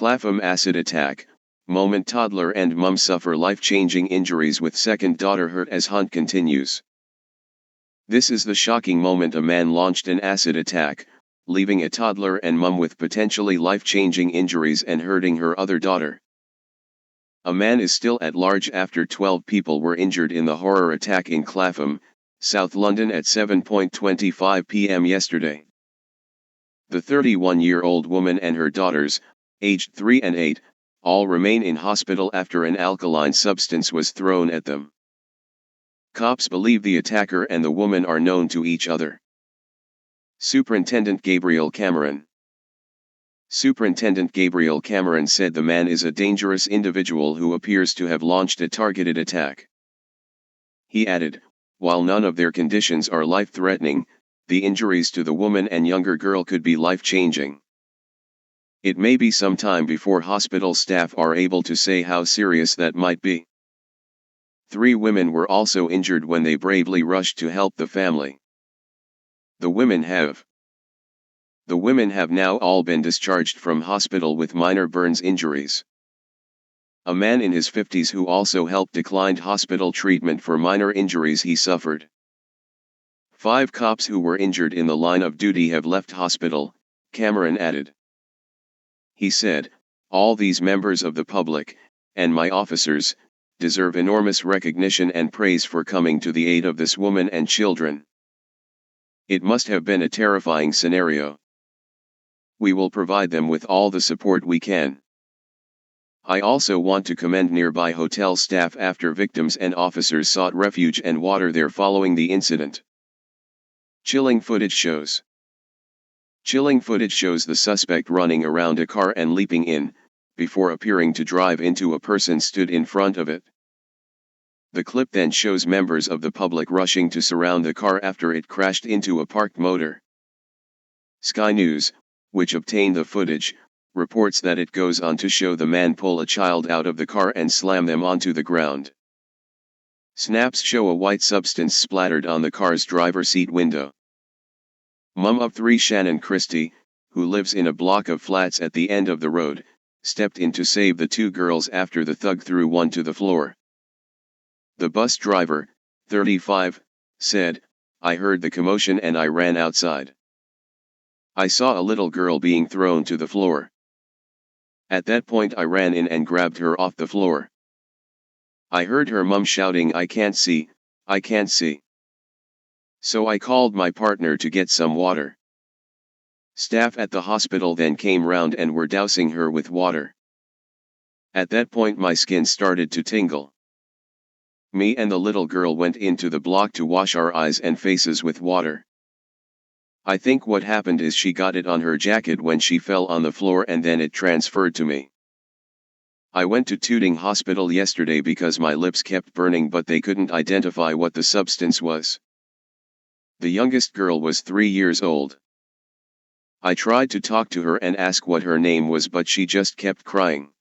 Clapham acid attack, moment toddler and mum suffer life-changing injuries with second daughter hurt as hunt continues. This is the shocking moment a man launched an acid attack, leaving a toddler and mum with potentially life-changing injuries and hurting her other daughter. A man is still at large after 12 people were injured in the horror attack in Clapham, South London at 7:25 p.m. yesterday. The 31-year-old woman and her daughters, aged 3 and 8, all remain in hospital after an alkaline substance was thrown at them. Cops believe the attacker and the woman are known to each other. Superintendent Gabriel Cameron said the man is a dangerous individual who appears to have launched a targeted attack. He added, while none of their conditions are life-threatening, the injuries to the woman and younger girl could be life-changing. It may be some time before hospital staff are able to say how serious that might be. 3 women were also injured when they bravely rushed to help the family. The women have now all been discharged from hospital with minor burns injuries. A man in his 50s who also helped declined hospital treatment for minor injuries he suffered. 5 cops who were injured in the line of duty have left hospital, Cameron added. He said, all these members of the public, and my officers, deserve enormous recognition and praise for coming to the aid of this woman and children. It must have been a terrifying scenario. We will provide them with all the support we can. I also want to commend nearby hotel staff after victims and officers sought refuge and water there following the incident. Chilling footage shows the suspect running around a car and leaping in, before appearing to drive into a person stood in front of it. The clip then shows members of the public rushing to surround the car after it crashed into a parked motor. Sky News, which obtained the footage, reports that it goes on to show the man pull a child out of the car and slam them onto the ground. Snaps show a white substance splattered on the car's driver's seat window. Mum of 3 Shannon Christie, who lives in a block of flats at the end of the road, stepped in to save the 2 girls after the thug threw one to the floor. The bus driver, 35, said, I heard the commotion and I ran outside. I saw a little girl being thrown to the floor. At that point I ran in and grabbed her off the floor. I heard her mum shouting, I can't see, I can't see. So I called my partner to get some water. Staff at the hospital then came round and were dousing her with water. At that point my skin started to tingle. Me and the little girl went into the block to wash our eyes and faces with water. I think what happened is she got it on her jacket when she fell on the floor and then it transferred to me. I went to Tooting Hospital yesterday because my lips kept burning but they couldn't identify what the substance was. The youngest girl was 3 years old. I tried to talk to her and ask what her name was but she just kept crying.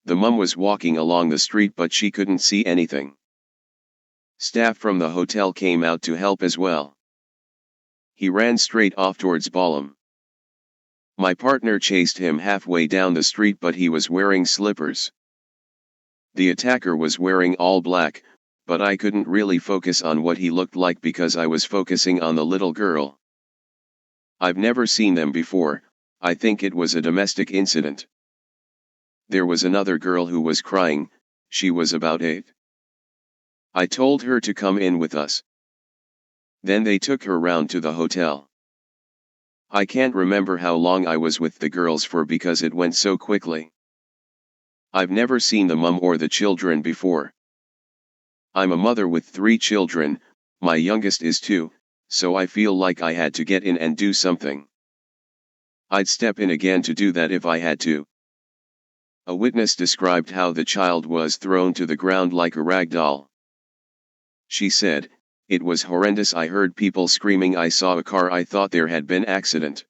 The mum was walking along the street but she couldn't see anything. Staff from the hotel came out to help as well. He ran straight off towards Balham. My partner chased him halfway down the street but he was wearing slippers. The attacker was wearing all black, but I couldn't really focus on what he looked like because I was focusing on the little girl. I've never seen them before, I think it was a domestic incident. There was another girl who was crying, she was about 8. I told her to come in with us. Then they took her round to the hotel. I can't remember how long I was with the girls for because it went so quickly. I've never seen the mum or the children before. I'm a mother with 3 children, my youngest is 2, so I feel like I had to get in and do something. I'd step in again to do that if I had to. A witness described how the child was thrown to the ground like a rag doll. She said, it was horrendous. I heard people screaming. I saw a car. I thought there had been accident.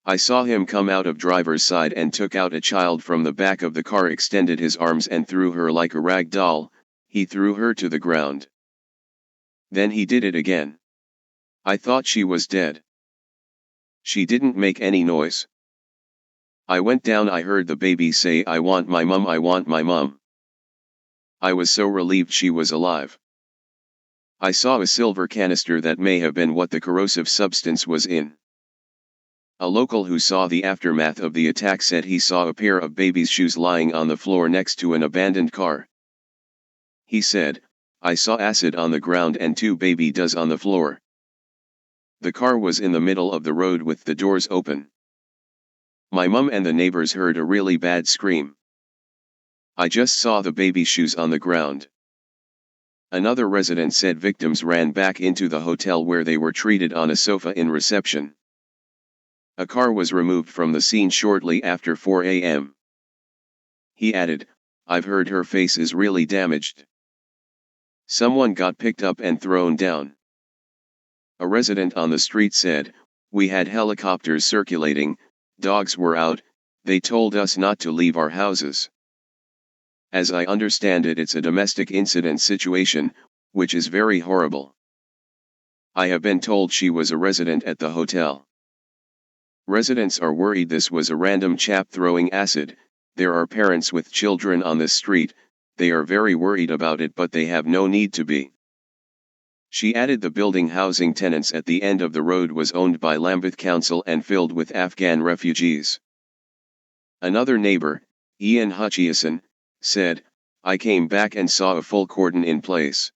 I saw him come out of driver's side and took out a child from the back of the car, extended his arms and threw her like a rag doll. He threw her to the ground. Then he did it again. I thought she was dead. She didn't make any noise. I went down. I heard the baby say, "I want my mum, I want my mum." I was so relieved she was alive. I saw a silver canister that may have been what the corrosive substance was in. A local who saw the aftermath of the attack said he saw a pair of baby's shoes lying on the floor next to an abandoned car. He said, "I saw acid on the ground and 2 baby does on the floor." The car was in the middle of the road with the doors open. My mum and the neighbors heard a really bad scream. I just saw the baby shoes on the ground. Another resident said victims ran back into the hotel where they were treated on a sofa in reception. A car was removed from the scene shortly after 4 a.m. He added, "I've heard her face is really damaged. Someone got picked up and thrown down." A resident on the street said, "We had helicopters circulating, dogs were out, they told us not to leave our houses. As I understand it, it's a domestic incident situation, which is very horrible. I have been told she was a resident at the hotel." Residents are worried this was a random chap throwing acid. There are parents with children on this street, they are very worried about it, but they have no need to be. She added the building housing tenants at the end of the road was owned by Lambeth Council and filled with Afghan refugees. Another neighbor, Ian Hutchison, said, "I came back and saw a full cordon in place."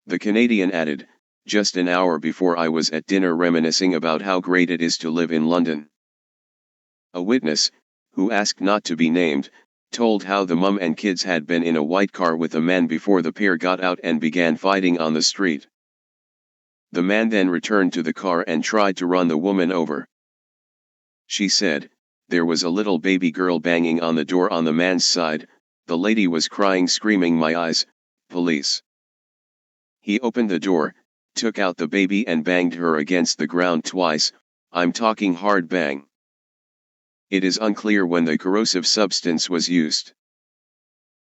The Canadian added, "Just an hour before I was at dinner reminiscing about how great it is to live in London." A witness, who asked not to be named, told how the mum and kids had been in a white car with a man before the pair got out and began fighting on the street. The man then returned to the car and tried to run the woman over. She said, "There was a little baby girl banging on the door on the man's side, the lady was crying screaming, 'My eyes, police.' He opened the door, took out the baby and banged her against the ground twice, I'm talking hard bang." It is unclear when the corrosive substance was used.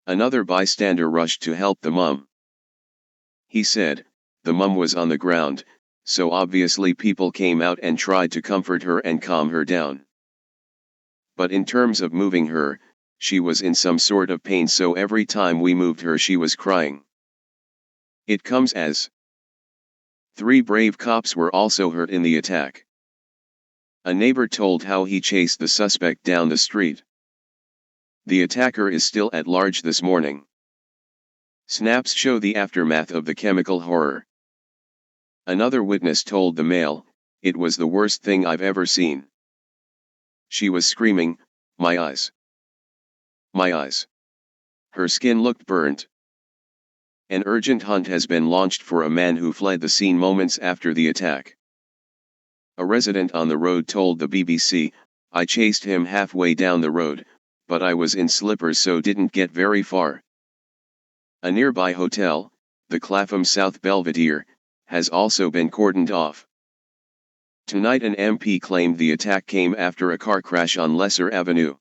Another bystander rushed to help the mum. He said, "The mum was on the ground, so obviously people came out and tried to comfort her and calm her down. But in terms of moving her, she was in some sort of pain, so every time we moved her she was crying." It comes as 3 brave cops were also hurt in the attack. A neighbor told how he chased the suspect down the street. The attacker is still at large this morning. Snaps show the aftermath of the chemical horror. Another witness told the Mail, "It was the worst thing I've ever seen. She was screaming, 'My eyes. My eyes.' Her skin looked burnt." An urgent hunt has been launched for a man who fled the scene moments after the attack. A resident on the road told the BBC, "I chased him halfway down the road, but I was in slippers so didn't get very far." A nearby hotel, the Clapham South Belvedere, has also been cordoned off. Tonight an MP claimed the attack came after a car crash on Lesser Avenue.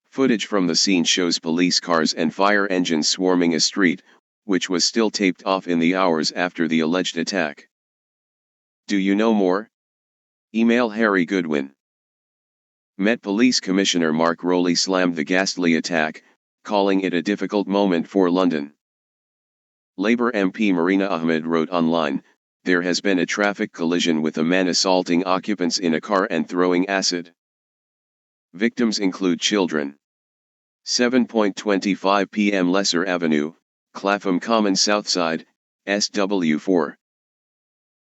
Footage from the scene shows police cars and fire engines swarming a street, which was still taped off in the hours after the alleged attack. Do you know more? Email Harry Goodwin. Met Police Commissioner Mark Rowley slammed the ghastly attack, calling it a difficult moment for London. Labour MP Marina Ahmed wrote online, "There has been a traffic collision with a man assaulting occupants in a car and throwing acid. Victims include children. 7:25 p.m. Lesser Avenue, Clapham Common Southside, SW4.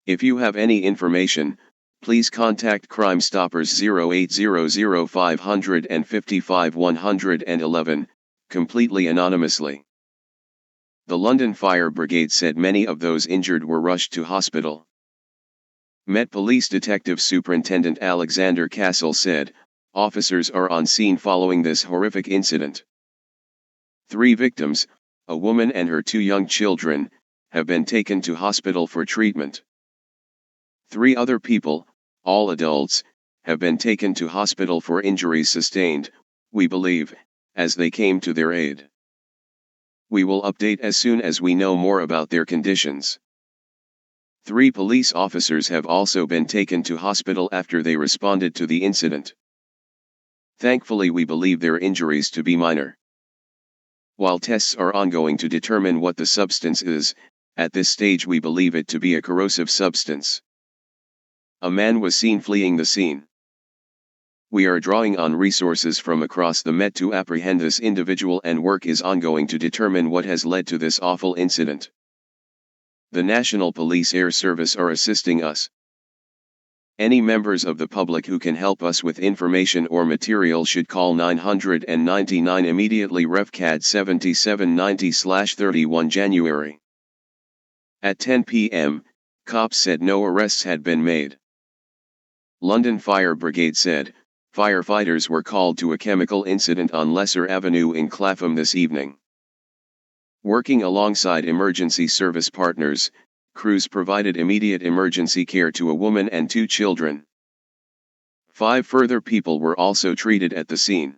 If you have any information, please contact Crime Stoppers 0800 555 111, completely anonymously." The London Fire Brigade said many of those injured were rushed to hospital. Met Police Detective Superintendent Alexander Castle said, "Officers are on scene following this horrific incident. 3 victims, a woman and her 2 young children, have been taken to hospital for treatment. 3 other people, all adults, have been taken to hospital for injuries sustained, we believe, as they came to their aid. We will update as soon as we know more about their conditions." 3 police officers have also been taken to hospital after they responded to the incident. Thankfully we believe their injuries to be minor. While tests are ongoing to determine what the substance is, at this stage we believe it to be a corrosive substance. A man was seen fleeing the scene. We are drawing on resources from across the Met to apprehend this individual, and work is ongoing to determine what has led to this awful incident. The National Police Air Service are assisting us. Any members of the public who can help us with information or material should call 999 immediately. RevCAD 7790/31 January. At 10 p.m., cops said no arrests had been made. London Fire Brigade said, firefighters were called to a chemical incident on Lesser Avenue in Clapham this evening. Working alongside emergency service partners, crews provided immediate emergency care to a woman and 2 children. 5 further people were also treated at the scene.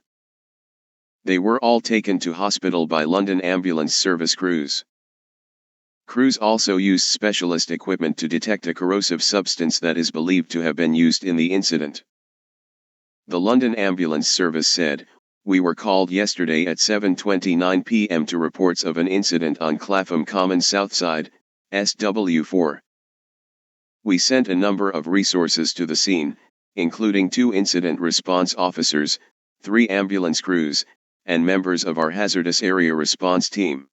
They were all taken to hospital by London Ambulance Service crews. Crews also used specialist equipment to detect a corrosive substance that is believed to have been used in the incident. The London Ambulance Service said, "We were called yesterday at 7:29 p.m. to reports of an incident on Clapham Common Southside, SW4. We sent a number of resources to the scene, including 2 incident response officers, 3 ambulance crews, and members of our hazardous area response team.